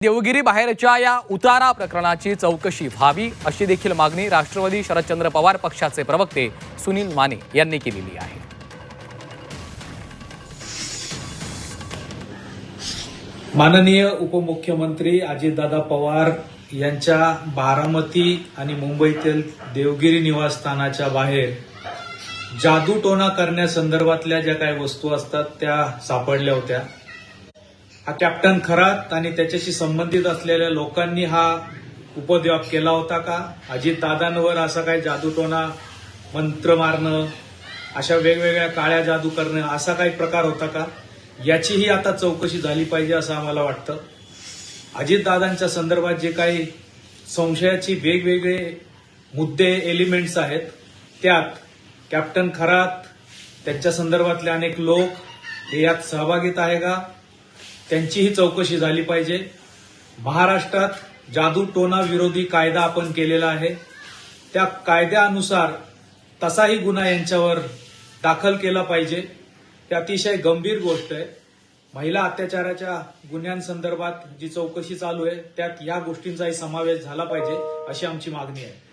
देवगिरी बाहेरच्या या उतारा प्रकरणाची चौकशी व्हावी अशी देखील मागणी राष्ट्रवादी शरदचंद्र पवार पक्षाचे प्रवक्ते सुनील माने यांनी केलेली आहे। माननीय उपमुख्यमंत्री अजितदादा पवार यांच्या बारामती आणि मुंबईतील देवगिरी निवासस्थानाच्या बाहेर जादूटोणा करण्यासंदर्भातल्या ज्या काही वस्तू असतात त्या सापडल्या होत्या। हा कॅप्टन खरात आणि त्याच्याशी संबंधित असलेल्या लोकांनी हा उपद्व्याप केला होता का? अजितदादांवर असा काही जादूटोणा, मंत्र मारणं, अशा वेगवेगळ्या काळ्या जादू करणं असा काही प्रकार होता का? याचीही आता चौकशी झाली पाहिजे असं आम्हाला वाटतं। अजितदादांच्या संदर्भात जे काही संशयाची वेगवेगळे मुद्दे, एलिमेंट्स आहेत, त्यात कॅप्टन खरात, त्यांच्या संदर्भातले अनेक लोक हे यात सहभागीत आहे का? त्यांचीही चौकशी झाली पाहिजे। महाराष्ट्रात जादूटोणा विरोधी कायदा आपण केलेला आहे, त्या कायद्यानुसार तसाही गुन्हा यांच्यावर दाखल केला पाहिजे। ही अतिशय गंभीर गोष्ट आहे। महिला अत्याचाराच्या गुन्ह्यांसंदर्भात जी चौकशी चालू आहे त्यात या गोष्टींचाही समावेश झाला पाहिजे अशी आमची मागणी आहे।